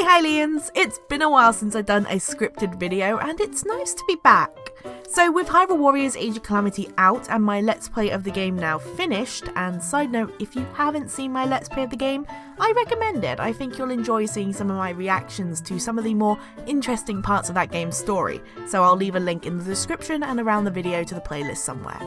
Hylians! It's been a while since I've done a scripted video and it's nice to be back. So with Hyrule Warriors Age of Calamity out and my Let's Play of the game now finished, and side note, if you haven't seen my Let's Play of the game, I recommend it. I think you'll enjoy seeing some of my reactions to some of the more interesting parts of that game's story, so I'll leave a link in the description and around the video to the playlist somewhere.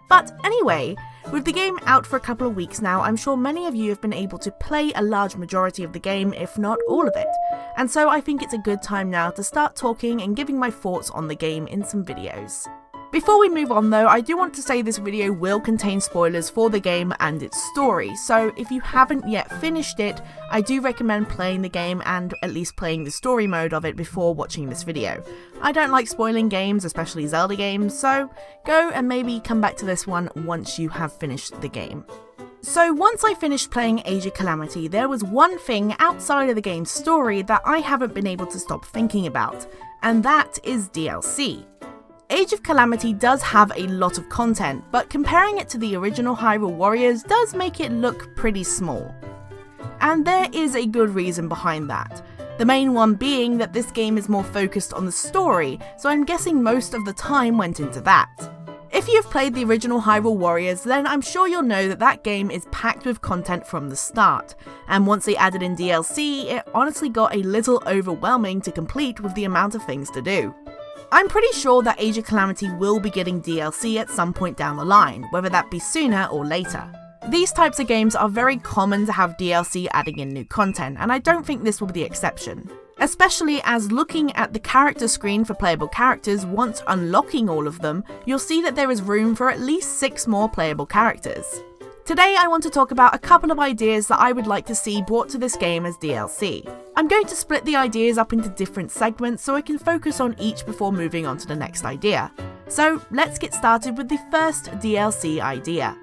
But anyway, with the game out for a couple of weeks now, I'm sure many of you have been able to play a large majority of the game, if not all of it. And so I think it's a good time now to start talking and giving my thoughts on the game in some videos. Before we move on though, I do want to say this video will contain spoilers for the game and its story, so if you haven't yet finished it, I do recommend playing the game and at least playing the story mode of it before watching this video. I don't like spoiling games, especially Zelda games, so go and maybe come back to this one once you have finished the game. So once I finished playing Age of Calamity, there was one thing outside of the game's story that I haven't been able to stop thinking about, and that is DLC. Age of Calamity does have a lot of content, but comparing it to the original Hyrule Warriors does make it look pretty small. And there is a good reason behind that. The main one being that this game is more focused on the story, so I'm guessing most of the time went into that. If you've played the original Hyrule Warriors, then I'm sure you'll know that that game is packed with content from the start, and once they added in DLC, it honestly got a little overwhelming to complete with the amount of things to do. I'm pretty sure that Age of Calamity will be getting DLC at some point down the line, whether that be sooner or later. These types of games are very common to have DLC adding in new content, and I don't think this will be the exception. Especially as looking at the character screen for playable characters, once unlocking all of them, you'll see that there is room for at least 6 more playable characters. Today I want to talk about a couple of ideas that I would like to see brought to this game as DLC. I'm going to split the ideas up into different segments so I can focus on each before moving on to the next idea. So let's get started with the first DLC idea.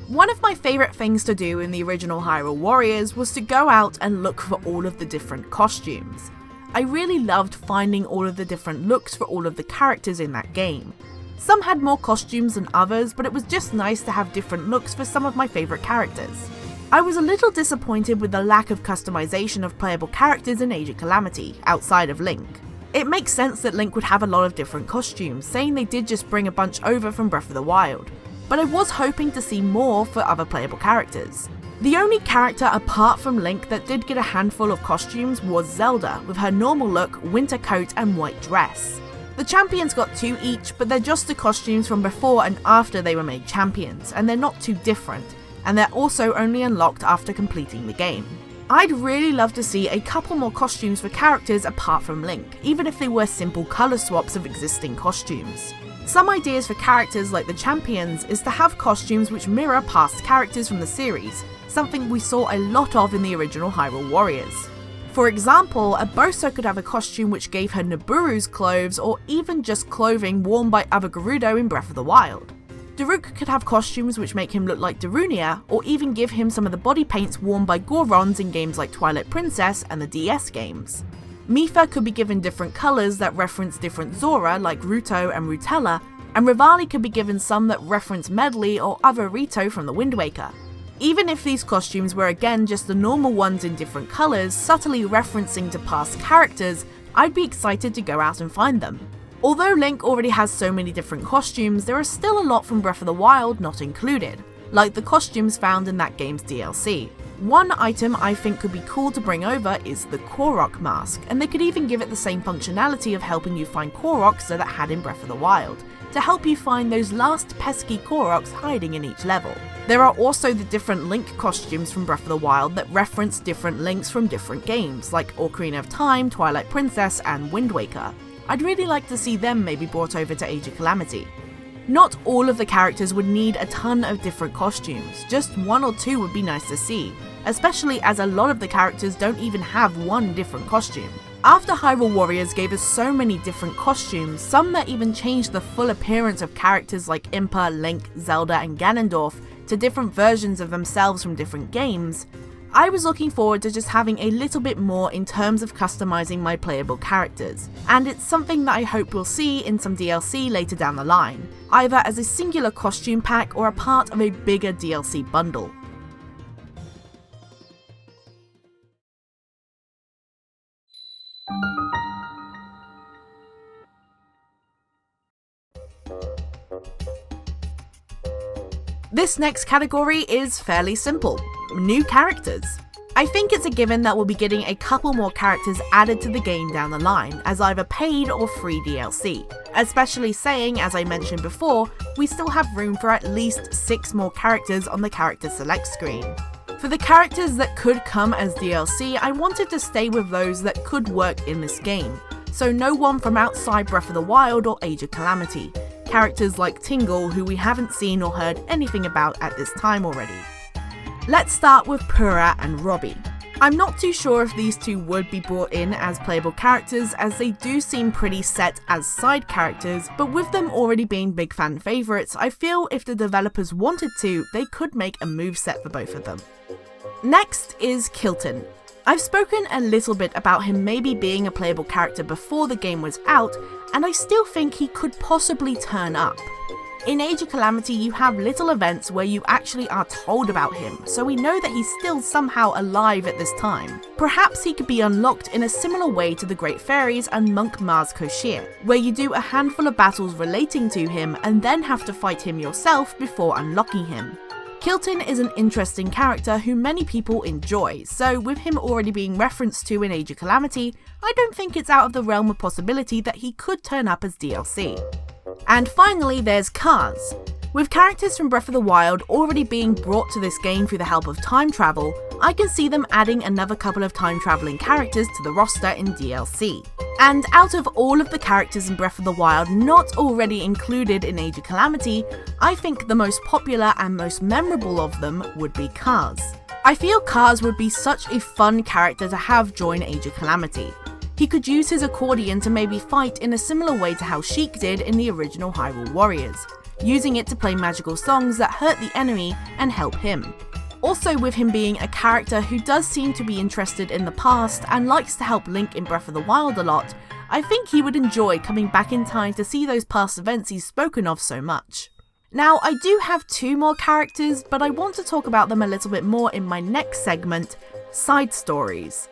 One of my favourite things to do in the original Hyrule Warriors was to go out and look for all of the different costumes. I really loved finding all of the different looks for all of the characters in that game. Some had more costumes than others, but it was just nice to have different looks for some of my favourite characters. I was a little disappointed with the lack of customization of playable characters in Age of Calamity, outside of Link. It makes sense that Link would have a lot of different costumes, saying they did just bring a bunch over from Breath of the Wild. But I was hoping to see more for other playable characters. The only character apart from Link that did get a handful of costumes was Zelda, with her normal look, winter coat and white dress. The champions got 2 each, but they're just the costumes from before and after they were made champions, and they're not too different, and they're also only unlocked after completing the game. I'd really love to see a couple more costumes for characters apart from Link, even if they were simple colour swaps of existing costumes. Some ideas for characters like the champions is to have costumes which mirror past characters from the series, something we saw a lot of in the original Hyrule Warriors. For example, a Boso could have a costume which gave her Nibiru's clothes, or even just clothing worn by other Gerudo in Breath of the Wild. Daruk could have costumes which make him look like Darunia, or even give him some of the body paints worn by Gorons in games like Twilight Princess and the DS games. Mipha could be given different colours that reference different Zora like Ruto and Rutella, and Rivali could be given some that reference Medley or other Rito from the Wind Waker. Even if these costumes were again just the normal ones in different colours, subtly referencing to past characters, I'd be excited to go out and find them. Although Link already has so many different costumes, there are still a lot from Breath of the Wild not included, like the costumes found in that game's DLC. One item I think could be cool to bring over is the Korok mask, and they could even give it the same functionality of helping you find Koroks that it had in Breath of the Wild, to help you find those last pesky Koroks hiding in each level. There are also the different Link costumes from Breath of the Wild that reference different Links from different games, like Ocarina of Time, Twilight Princess, and Wind Waker. I'd really like to see them maybe brought over to Age of Calamity. Not all of the characters would need a ton of different costumes, just 1 or 2 would be nice to see, especially as a lot of the characters don't even have one different costume. After Hyrule Warriors gave us so many different costumes, some that even changed the full appearance of characters like Impa, Link, Zelda and Ganondorf to different versions of themselves from different games, I was looking forward to just having a little bit more in terms of customizing my playable characters, and it's something that I hope we'll see in some DLC later down the line, either as a singular costume pack or a part of a bigger DLC bundle. This next category is fairly simple: new characters. I think it's a given that we'll be getting a couple more characters added to the game down the line, as either paid or free DLC, especially saying, as I mentioned before, we still have room for at least 6 more characters on the character select screen. For the characters that could come as DLC, I wanted to stay with those that could work in this game, so no one from outside Breath of the Wild or Age of Calamity. Characters like Tingle, who we haven't seen or heard anything about at this time already. Let's start with Purah and Robbie. I'm not too sure if these two would be brought in as playable characters, as they do seem pretty set as side characters, but with them already being big fan favourites, I feel if the developers wanted to, they could make a moveset for both of them. Next is Kilton. I've spoken a little bit about him maybe being a playable character before the game was out, and I still think he could possibly turn up. In Age of Calamity, you have little events where you actually are told about him, so we know that he's still somehow alive at this time. Perhaps he could be unlocked in a similar way to the Great Fairies and Monk Mars Koshir, where you do a handful of battles relating to him and then have to fight him yourself before unlocking him. Kilton is an interesting character who many people enjoy, so with him already being referenced to in Age of Calamity, I don't think it's out of the realm of possibility that he could turn up as DLC. And finally, there's Kaz. With characters from Breath of the Wild already being brought to this game through the help of time travel, I can see them adding another couple of time traveling characters to the roster in DLC. And out of all of the characters in Breath of the Wild not already included in Age of Calamity, I think the most popular and most memorable of them would be Kaz. I feel Kaz would be such a fun character to have join Age of Calamity. He could use his accordion to maybe fight in a similar way to how Sheik did in the original Hyrule Warriors, using it to play magical songs that hurt the enemy and help him. Also, with him being a character who does seem to be interested in the past and likes to help Link in Breath of the Wild a lot, I think he would enjoy coming back in time to see those past events he's spoken of so much. Now, I do have 2 more characters, but I want to talk about them a little bit more in my next segment, side stories.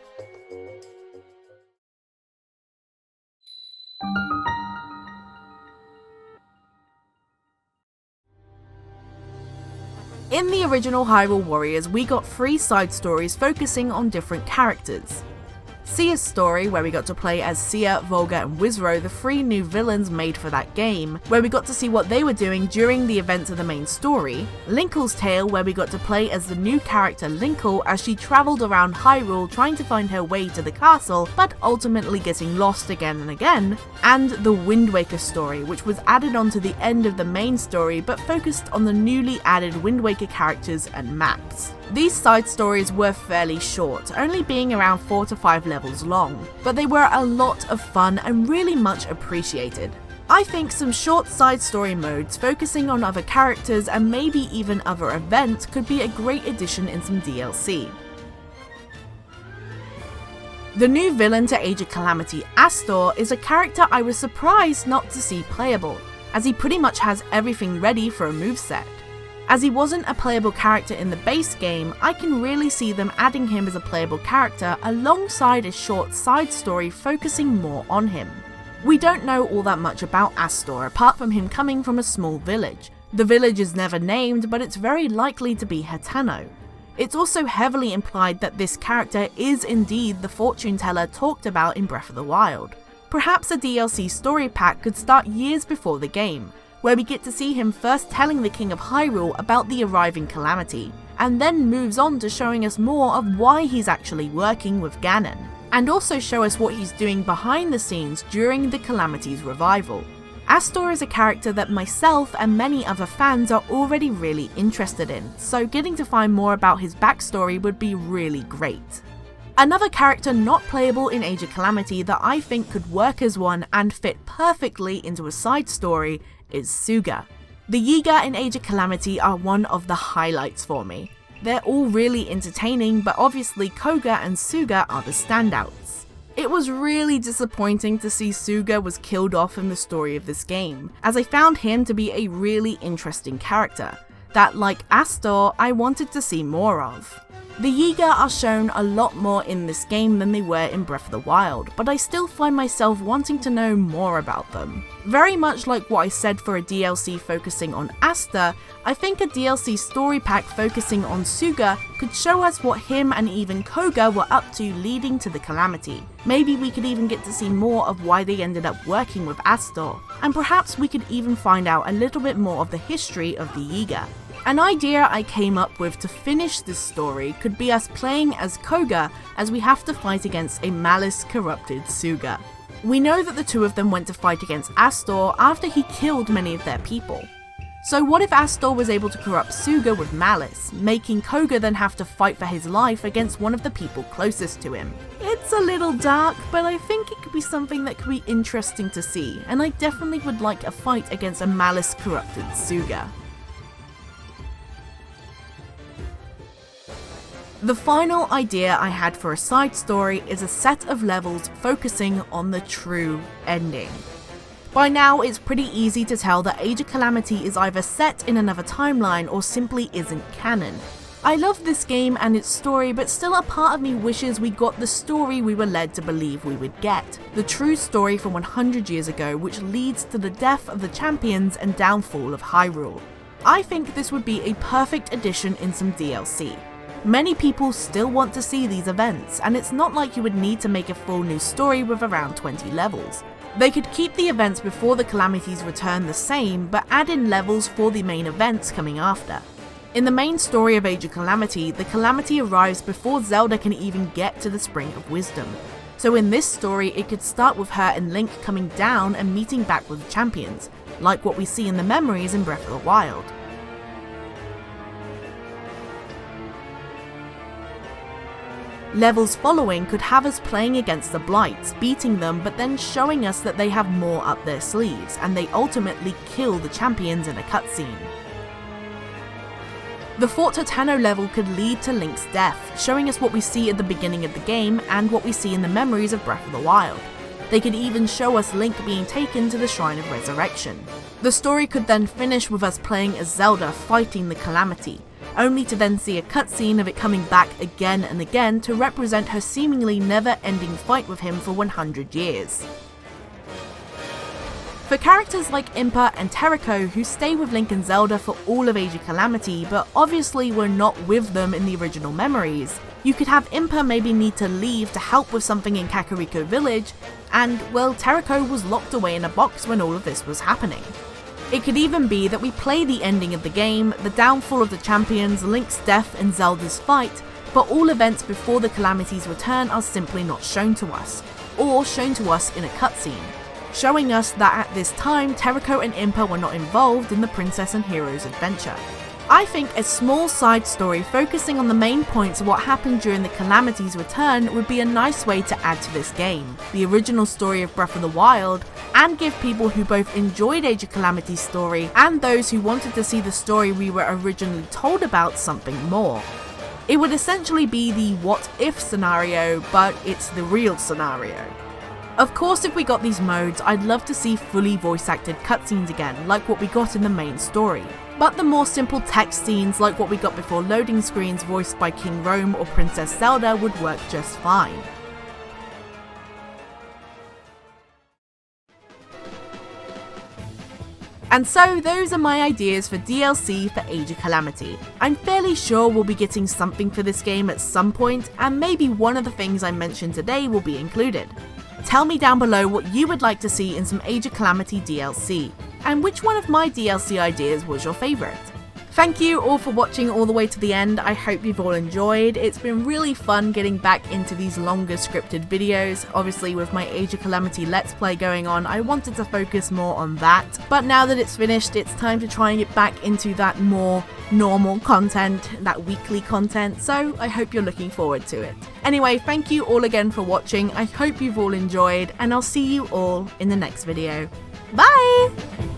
In the original Hyrule Warriors, we got 3 side stories focusing on different characters. Sia's story, where we got to play as Sia, Volga and Wizro, the 3 new villains made for that game, where we got to see what they were doing during the events of the main story. Linkle's Tale, where we got to play as the new character Linkle as she travelled around Hyrule trying to find her way to the castle, but ultimately getting lost again and again. And the Wind Waker story, which was added on to the end of the main story but focused on the newly added Wind Waker characters and maps. These side stories were fairly short, only being around 4 to 5 levels long, but they were a lot of fun and really much appreciated. I think some short side story modes focusing on other characters and maybe even other events could be a great addition in some DLC. The new villain to Age of Calamity, Astor, is a character I was surprised not to see playable, as he pretty much has everything ready for a moveset. As he wasn't a playable character in the base game, I can really see them adding him as a playable character alongside a short side story focusing more on him. We don't know all that much about Astor apart from him coming from a small village. The village is never named, but it's very likely to be Hetano. It's also heavily implied that this character is indeed the fortune teller talked about in Breath of the Wild. Perhaps a DLC story pack could start years before the game, where we get to see him first telling the King of Hyrule about the arriving Calamity, and then moves on to showing us more of why he's actually working with Ganon, and also show us what he's doing behind the scenes during the Calamity's revival. Astor is a character that myself and many other fans are already really interested in, so getting to find more about his backstory would be really great. Another character not playable in Age of Calamity that I think could work as one and fit perfectly into a side story is Suga. The Yiga in Age of Calamity are one of the highlights for me. They're all really entertaining, but obviously Koga and Suga are the standouts. It was really disappointing to see Suga was killed off in the story of this game, as I found him to be a really interesting character, that like Astor, I wanted to see more of. The Yiga are shown a lot more in this game than they were in Breath of the Wild, but I still find myself wanting to know more about them. Very much like what I said for a DLC focusing on Asta, I think a DLC story pack focusing on Suga could show us what him and even Koga were up to leading to the Calamity. Maybe we could even get to see more of why they ended up working with Astor, and perhaps we could even find out a little bit more of the history of the Yiga. An idea I came up with to finish this story could be us playing as Koga as we have to fight against a malice-corrupted Suga. We know that the two of them went to fight against Astor after he killed many of their people. So what if Astor was able to corrupt Suga with malice, making Koga then have to fight for his life against one of the people closest to him? It's a little dark, but I think it could be something that could be interesting to see, and I definitely would like a fight against a malice-corrupted Suga. The final idea I had for a side story is a set of levels focusing on the true ending. By now, it's pretty easy to tell that Age of Calamity is either set in another timeline or simply isn't canon. I love this game and its story, but still a part of me wishes we got the story we were led to believe we would get. The true story from 100 years ago, which leads to the death of the champions and downfall of Hyrule. I think this would be a perfect addition in some DLC. Many people still want to see these events, and it's not like you would need to make a full new story with around 20 levels. They could keep the events before the Calamity's return the same, but add in levels for the main events coming after. In the main story of Age of Calamity, the Calamity arrives before Zelda can even get to the Spring of Wisdom. So in this story, it could start with her and Link coming down and meeting back with the champions, like what we see in the memories in Breath of the Wild. Levels following could have us playing against the Blights, beating them, but then showing us that they have more up their sleeves, and they ultimately kill the champions in a cutscene. The Fort Totano level could lead to Link's death, showing us what we see at the beginning of the game and what we see in the memories of Breath of the Wild. They could even show us Link being taken to the Shrine of Resurrection. The story could then finish with us playing as Zelda fighting the Calamity, only to then see a cutscene of it coming back again and again to represent her seemingly never-ending fight with him for 100 years. For characters like Impa and Terrako, who stay with Link and Zelda for all of Age of Calamity, but obviously were not with them in the original memories, you could have Impa maybe need to leave to help with something in Kakariko Village, and, well, Terrako was locked away in a box when all of this was happening. It could even be that we play the ending of the game, the downfall of the champions, Link's death and Zelda's fight, but all events before the Calamity's return are simply not shown to us, or shown to us in a cutscene, showing us that at this time Terrako and Impa were not involved in the Princess and Hero's adventure. I think a small side story focusing on the main points of what happened during the Calamity's return would be a nice way to add to this game, the original story of Breath of the Wild, and give people who both enjoyed Age of Calamity's story and those who wanted to see the story we were originally told about something more. It would essentially be the what if scenario, but it's the real scenario. Of course, if we got these modes, I'd love to see fully voice acted cutscenes again, like what we got in the main story. But the more simple text scenes like what we got before loading screens voiced by King Rome or Princess Zelda would work just fine. And so those are my ideas for DLC for Age of Calamity. I'm fairly sure we'll be getting something for this game at some point, and maybe one of the things I mentioned today will be included. Tell me down below what you would like to see in some Age of Calamity DLC, and which one of my DLC ideas was your favourite. Thank you all for watching all the way to the end. I hope you've all enjoyed. It's been really fun getting back into these longer scripted videos. Obviously with my Age of Calamity Let's Play going on, I wanted to focus more on that. But now that it's finished, it's time to try and get back into that more normal content, that weekly content, so I hope you're looking forward to it. Anyway, thank you all again for watching. I hope you've all enjoyed, and I'll see you all in the next video. Bye!